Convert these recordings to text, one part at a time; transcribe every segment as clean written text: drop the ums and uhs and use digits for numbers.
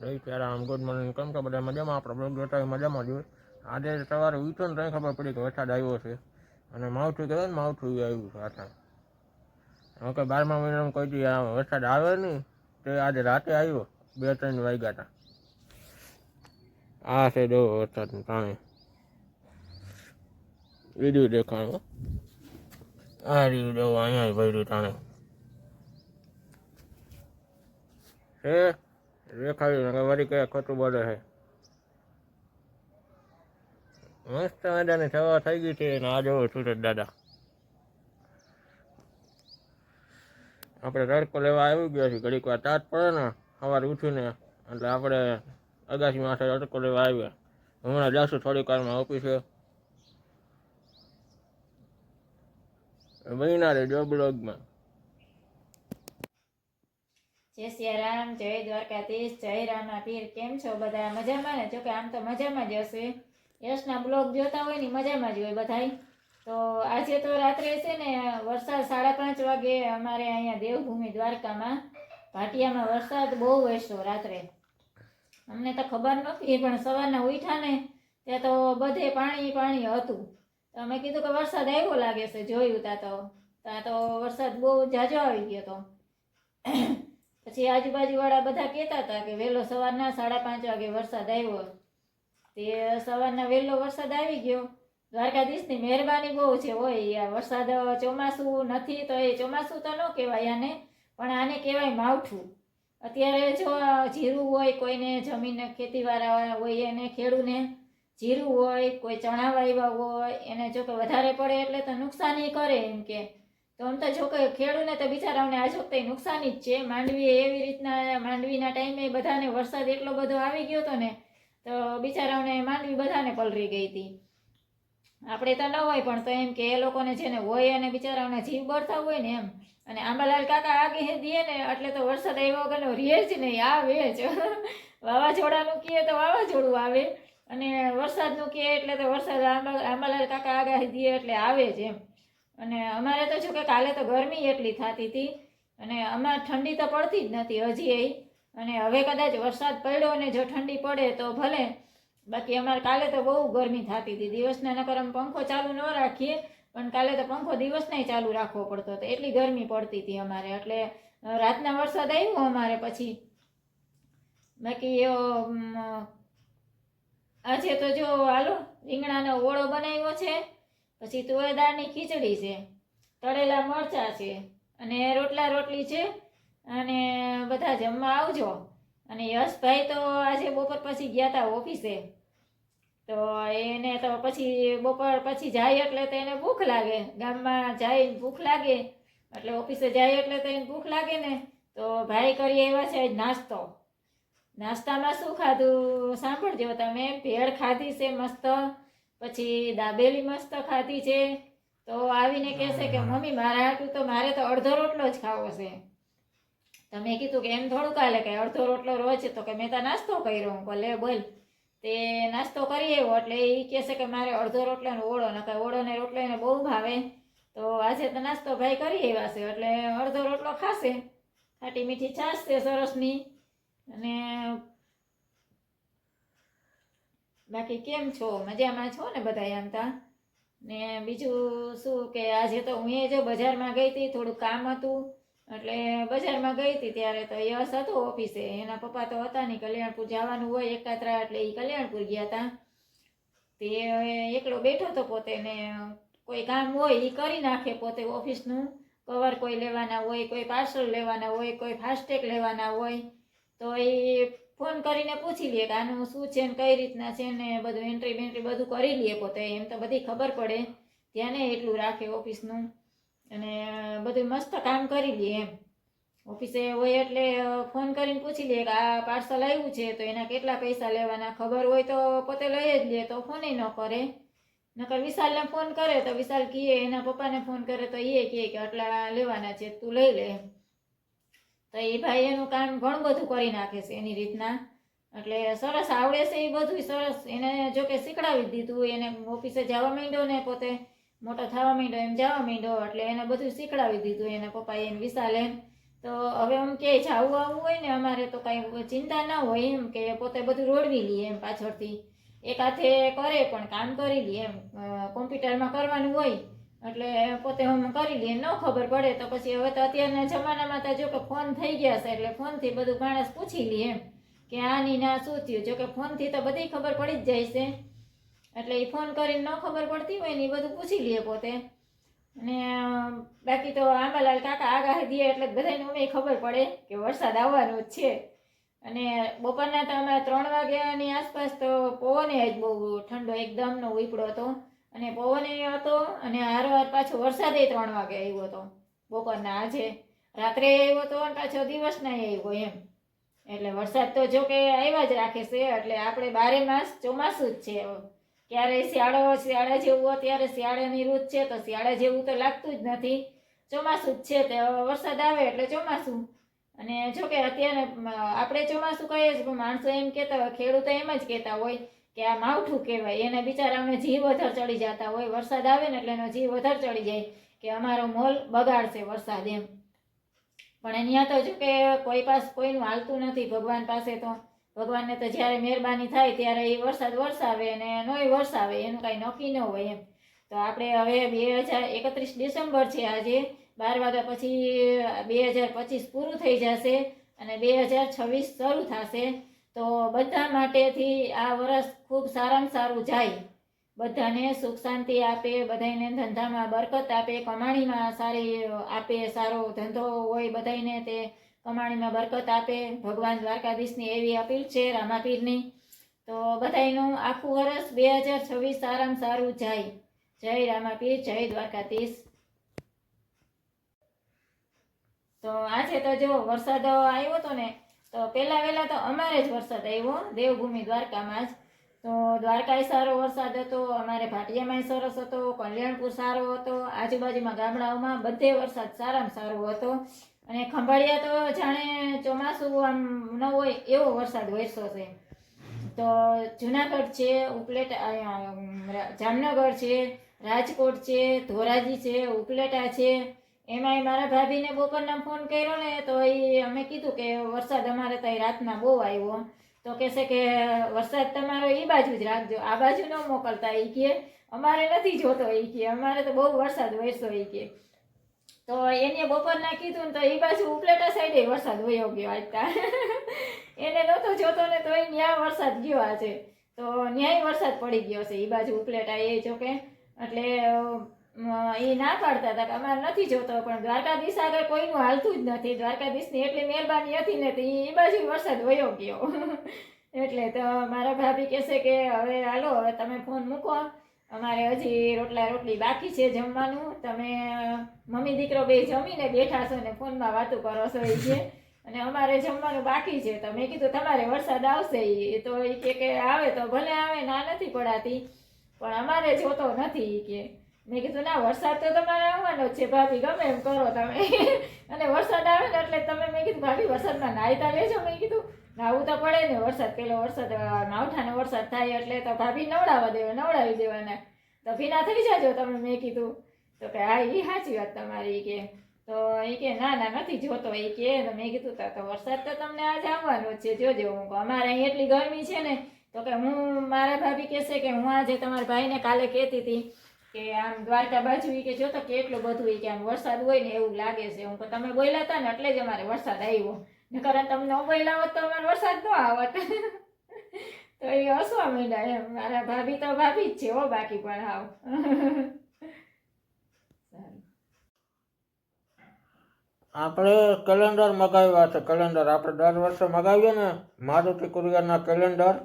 જય Shriram, good morning. કેમ કે બધા મજામાં? આપણે બ્લોગ જોતા હોય મજામાં જોઈએ. આજે સવારે ઉઠ્યો ને ત્યાં ખબર પડી કે વરસાદ આવ્યો છે અને માવઠું કહેવાય ને, માવઠું આવ્યું છે આટલા. હવે કે 12મા મહિનામાં કોઈ દી વરસાદ આવે નહીં, તે આજે રાતે આવ્યો 2-3 વાગ્યા હતા. આ છે જો વરસાદનું પાણી, બીજું દેખાણું. આ રહ્યું જો અહીંયા ભર્યું ટાણે છે, દેખાડ્યું ને વળી કયા ખોટું બોલે છે. મસ્ત મજાની સવાર થઈ ગઈ છે ને આ જોવો સુરત દાદા. આપણે તડકો લેવા આવી ગયા છીએ. ઘડીક વાર તાત પડે ને સવારે ઉઠીને એટલે આપણે અગાસી માથે તડકો લેવા આવ્યા. હમણાં જાશું થોડીક વારમાં ઓફિસે. બન્યા રહેજો બ્લોગમાં. જય સિયારામ, જય દ્વારકાધીશ, જય રામા પીર. કેમ છો બધા? મજામાં ને? જોકે આમ તો મજામાં જ હશે. યશના બ્લોગ જોતા હોય ને મજામાં જ હોય બધાય. તો આજે તો રાત્રે છે ને વરસાદ 5:30 વાગે અમારે અહીંયા દેવભૂમિ દ્વારકામાં ભાટિયામાં વરસાદ બહુ વરસ્યો રાત્રે. અમને તો ખબર નહોતી, પણ સવારના ઉઠ્યા ને ત્યાં તો બધે પાણી પાણી હતું. તો અમે કીધું કે વરસાદ આવ્યો લાગે છે. જોયું ત્યાં તો વરસાદ બહુ ઝાઝો આવી ગયો હતો. પછી આજુબાજુવાળા બધા કહેતા હતા કે વહેલો સવારના 5:30 વાગે વરસાદ આવ્યો. તે સવારના વહેલો વરસાદ આવી ગયો. દ્વારકાધીશની મહેરબાની બહુ છે. હોય આ વરસાદ ચોમાસું નથી તો એ ચોમાસું તો ન કહેવાય આને, પણ આને કહેવાય માવઠું. અત્યારે જો જીરું હોય, કોઈને જમીન ખેતીવાળા હોય એને ખેડૂને જીરું હોય, કોઈ ચણા વાવ્યા હોય એને જો કે વધારે પડે એટલે તો નુકસાની કરે એમ કે. તો આમ તો જો કે ખેડૂને તો બિચારાઓને આ વખતે નુકસાની જ છે. માંડવી એવી રીતના માંડવીના ટાઈમે બધાને વરસાદ એટલો બધો આવી ગયો હતો ને તો બિચારાઓને માંડવી બધાને પલરી ગઈ હતી. આપણે તો ન હોય પણ તો એમ કે એ લોકોને જેને હોય અને બિચારાઓના જીવ બળતા હોય ને એમ. અને આંબાલાલ કાકા આગે દે ને એટલે તો વરસાદ આવ્યો વગરનો રહે જ નહીં, આવે જ. વાવાઝોડાનું કહે તો વાવાઝોડું આવે અને વરસાદનું કહે એટલે તો વરસાદ આંબાલાલ કાકા આગાહી દે એટલે આવે જ એમ. અને અમારે તો જો કે કાલે તો ગરમી એટલી થતી હતી અને અમારે ઠંડી તો પડતી જ નથી હજી. અને હવે કદાચ વરસાદ પડ્યો અને જો ઠંડી પડે તો ભલે, બાકી અમારે કાલે તો બહુ ગરમી થતી હતી. દિવસના નકર અમે પંખો ચાલુ ન રાખીએ પણ કાલે તો પંખો દિવસનાય ચાલુ રાખવો પડતો હતો, એટલી ગરમી પડતી હતી અમારે. એટલે રાતના વરસાદ આવ્યો અમારે. પછી બાકી આજે તો જો હાલો રીંગણાનો ઓળો બનાવ્યો છે, પછી તુવેર દાળની ખીચડી છે, તળેલા મરચાં છે અને રોટલા રોટલી છે. અને બધા જમવા આવજો. અને યશભાઈ તો આજે બપોર પછી ગયા હતા ઓફિસે. તો એને તો પછી બપોર પછી જાય એટલે તો એને ભૂખ લાગે. ગામમાં જાય ભૂખ લાગે એટલે ઓફિસે જાય એટલે તો એને ભૂખ લાગે ને. તો ભાઈ કરી આવ્યા છે નાસ્તો. નાસ્તામાં શું ખાધું સાંભળજો તમે. ભેળ ખાધી છે મસ્ત, પછી દાબેલી મસ્ત ખાધી છે. તો આવીને કહેશે કે મમ્મી મારા હાટું તો મારે તો અડધો રોટલો જ ખાવો છે. તમે કીધું કે એમ થોડું કાલે કે અડધો રોટલો રોજ, તો કે મેં તો નાસ્તો કર્યો. હું ભલે બોલ. તે નાસ્તો કરી આવ્યો એટલે એ કહેશે કે મારે અડધો રોટલાનો ઓળો, નકર ઓળો ને રોટલો એને બહુ ભાવે. તો આજે તો નાસ્તો ભાઈ કરી આવ્યા છે એટલે અડધો રોટલો ખાશે. ખાટી મીઠી છાશ છે સરસની. અને બાકી કેમ છો? મજામાં છો ને બધા? આમ તા ને બીજું શું કે આજે તો હું જો બજારમાં ગઈ હતી, થોડું કામ હતું એટલે બજારમાં ગઈ હતી. ત્યારે તો યશ હતો ઓફિસે, એના પપ્પા તો હતા નહીં, કલ્યાણપુર જવાનું હોય એકાત્રા એટલે એ કલ્યાણપુર ગયા હતા. તે એકલો બેઠો હતો પોતે ને કોઈ કામ હોય એ કરી નાખે પોતે. ઓફિસનું કવર કોઈ લેવાના હોય, કોઈ પાર્સલ લેવાના હોય, કોઈ ફાસ્ટેગ લેવાના હોય તો એ ફોન કરીને પૂછી લે કે આનું શું છે ને કઈ રીતના છે ને બધું એન્ટ્રી બેન્ટ્રી બધું કરી લે પોતે. એમ તો બધી ખબર પડે, ધ્યાને એટલું રાખે ઓફિસનું અને બધું મસ્ત કામ કરી લે એમ. ઓફિસે હોય એટલે ફોન કરીને પૂછી લે કે આ પાર્સલ આવ્યું છે તો એના કેટલા પૈસા લેવાના. ખબર હોય તો પોતે લઈ જ લે, તો ફોને ન કરે. નકર વિશાલને ફોન કરે તો વિશાલ કહે, એના પપ્પાને ફોન કરે તો એ કહે કે આટલા લેવાના છે તું લઈ લે. તો એ ભાઈ એનું કામ ઘણું બધું કરી નાખે છે એની રીતના. એટલે સરસ આવડે છે એ બધું સરસ. એને જો કે શીખડાવી દીધું. એને ઓફિસે જવા માંડ્યો ને પોતે મોટો થવા માંડ્યો એમ જવા માંડ્યો એટલે એને બધું શીખડાવી દીધું એના પપ્પાએ એને વિશાલે. તો હવે આમ ક્યાંય જાવું આવવું હોય ને અમારે તો કાંઈ ચિંતા ના હોય એમ કે પોતે બધું રોડવી લઈએ એમ પાછળથી એક હાથે કરે પણ કામ કરી લઈએ એમ કોમ્પ્યુટરમાં કરવાનું હોય એટલે પોતે હું કરી લઈએ ન ખબર પડે તો પછી હવે તો અત્યારના જમાનામાં તો જો કે ફોન થઈ ગયા છે એટલે ફોનથી બધું માણસ પૂછી લે એમ કે આની ના શું થયું જો કે ફોનથી તો બધી ખબર પડી જ જાય છે એટલે એ ફોન કરીને ન ખબર પડતી હોય ને એ બધું પૂછી લે પોતે અને બાકી તો આંબાલાલ કાકા આગાહી દે એટલે બધાને અમે ખબર પડે કે વરસાદ આવવાનો જ છે અને બપોરના તો અમે 3 વાગ્યાની આસપાસ તો પવન જ બહુ ઠંડો એકદમનો ઉપડ્યો હતો અને પવન હતો અને હારવાર પાછો વરસાદ 3 વાગે આવ્યો હતો બપોરના આજે રાત્રે આવ્યો હતો અને પાછો દિવસના આવ્યો એમ એટલે વરસાદ તો જો કે આવ્યા જ રાખે છે એટલે આપણે 12 માસ ચોમાસું જ છે ક્યારેય શિયાળા જેવું અત્યારે શિયાળાની ઋતુ છે તો શિયાળા જેવું તો લાગતું જ નથી ચોમાસું જ છે તો વરસાદ આવે એટલે ચોમાસું અને જો કે અત્યારે આપણે ચોમાસું કહીએ છીએ પણ માણસો એમ કહેતા હોય ખેડૂતો એમ જ કહેતા હોય કે આ માવઠું કહેવાય એને બિચારાઓને જીવ વધારે ચડી જતા હોય વરસાદ આવે ને એટલે એનો જીવ વધારે ચડી જાય કે અમારો મોલ બગાડશે વરસાદ એમ પણ અહીંયા તો જો કે કોઈ પાસે કોઈનું હાલતું નથી ભગવાન પાસે તો ભગવાનને તો જ્યારે મહેરબાની થાય ત્યારે એ વરસાદ વરસાવે અને નોય વરસાવે એનું કાંઈ નક્કી ન હોય એમ તો આપણે હવે 2031 ડિસેમ્બર છે આજે 12 વાગ્યા પછી 2025 પૂરું થઈ જશે અને 2026 શરૂ થશે તો બધા માટેથી આ વર્ષ ખૂબ સારામાં સારું જાય બધાને સુખ શાંતિ આપે બધાને ધંધામાં બરકત આપે કમાણીમાં સારી આપે સારો ધંધો હોય બધાને તે કમાણીમાં બરકત આપે ભગવાન દ્વારકાધીશની એવી અપીલ છે રામાપીરની તો બધાનું આખું વર્ષ 2026 સારામાં સારું જાય જય રામાપીર જય દ્વારકાધીશ તો આજે તો જો વરસાદ આવ્યો હતો ને તો પહેલા તો અમારે જ વરસાદ આવ્યો દેવભૂમિ દ્વારકામાં જ તો દ્વારકાએ સારો વરસાદ હતો અમારે ભાટિયામાં સરસ હતો કલ્યાણપુર સારો હતો આજુબાજુમાં ગામડાઓમાં બધે વરસાદ સારામાં સારો હતો અને ખંભાળિયા તો જાણે ચોમાસું આમ ન હોય એવો વરસાદ વરસ્યો છે તો જુનાગઢ છે ઉપલેટા જામનગર છે રાજકોટ છે ધોરાજી છે ઉપલેટા છે એમાંય મારા ભાભીને બપોરના ફોન કર્યો ને તો એ અમે કીધું કે વરસાદ અમારે ત્યાં રાતના બહુ આવ્યો તો કહેશે કે વરસાદ તમારો એ બાજુ જ રાખજો આ બાજુ ન મોકલતા એ કે અમારે નથી જોતો એ કે અમારે તો બહુ વરસાદ વરસ્યો એ કે તો એને બપોરના કીધું ને તો એ બાજુ ઉપલેટા સાઈડે વરસાદ વયો ગયો આજતા એને નહોતો જોતો ને તો એ ન્યા વરસાદ ગયો આજે તો ન્યાય વરસાદ પડી ગયો છે એ બાજુ ઉપલેટા એ જોકે એટલે એ ના પાડતા હતા કે અમારે નથી જોતો પણ દ્વારકાધીશ આગળ કોઈનું હાલતું જ નથી દ્વારકાધીશની એટલી મહેરબાની હતી ને એ બાજુ વરસાદ વયો ગયો એટલે તો મારા ભાભી કહેશે કે હવે હાલો હવે તમે ફોન મૂકો અમારે હજી રોટલી બાકી છે જમવાનું તમે મમ્મી દીકરો બે જમીને બેઠા છો ને ફોનમાં વાતું કરો છો એ છે અને અમારે જમવાનું બાકી છે તો મેં કીધું તમારે વરસાદ આવશે એ તો એ કે આવે તો ભલે આવે ના નથી પડાતી પણ અમારે જોતો નથી કે મેં કીધું ના વરસાદ તો તમારે આવવાનો જ છે ભાભી ગમે એમ કરો તમે અને વરસાદ આવે ને એટલે તમે મેં કીધું ભાભી વરસાદમાં નાહીતા લેજો મેં કીધું નાવું તો પડે ને વરસાદ પેલો વરસાદ માવઠાનો વરસાદ થાય એટલે તો ભાભી નવડાવી દેવાના તો ભીના થઈ જાજો તમે મેં કીધું તો કે હા એ સાચી વાત તમારી કે તો એ કે ના નથી જોતો એ કે મેં કીધું તો વરસાદ તો તમને આજે આવવાનો જ છે જોજો હું અમારે અહીં એટલી ગરમી છે ને તો કે હું મારા ભાભી કહેશે કે હું આજે તમારા ભાઈને કાલે કહેતી હતી કે આમ દ્વારકા બાજુ કે જો તો કેટલું બધું કે આમ વરસાદ હોય ને એવું લાગે છે હું તમે બોલ્યા હતા ને એટલે જ અમારે વરસાદ આવ્યો નકર તમે ન બોલ્યા હોત તો અમારે વરસાદ ન આવત તો એ હસવા માંડ્યા એમ મારા ભાભી તો ભાભી જ છે હો બાકી પણ હાવ આપણે કેલેન્ડર મગાવ્યા છે કેલેન્ડર આપણે દર વર્ષે મગાવીએ ને મારુતિ કુરિયરના કેલેન્ડર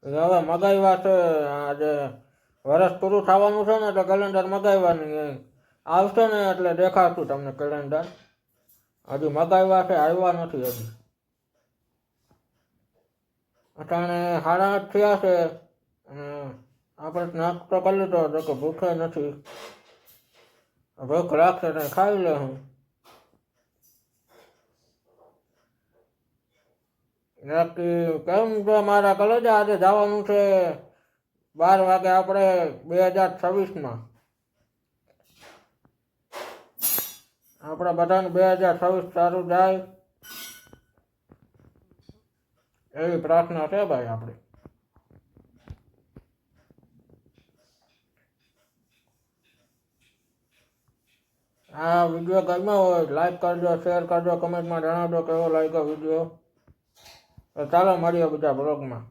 હવે મગાવ્યા છે આજે વર્ષ પૂરું થવાનું છે ને એટલે કેલેન્ડર મગાવવાની આવશે ને એટલે દેખાડશું તમને કેલેન્ડર હજી મગાવ્યા છે આવ્યા નથી હજી અટાણે 8:30 થયા છે અને આપણે નાસ્તો કરી લીધો તો કે ભૂખે નથી ભૂખ રાખશે ને ખાઈ લે હું નક્કી કેમ છે મારા કલેજા આજે જવાનું છે 12 વાગે આપણે 2026માં આપણા બધાને 2026 સારું જાય એવી પ્રાર્થના છે ભાઈ આપણી. આ વિડીયો ગમ્યો હોય લાઈક કરજો, શેર કરજો, કમેન્ટમાં જણાવજો કેવો લાગ્યો વિડીયો. તો ચાલો મળીએ બીજા બ્લોગમાં.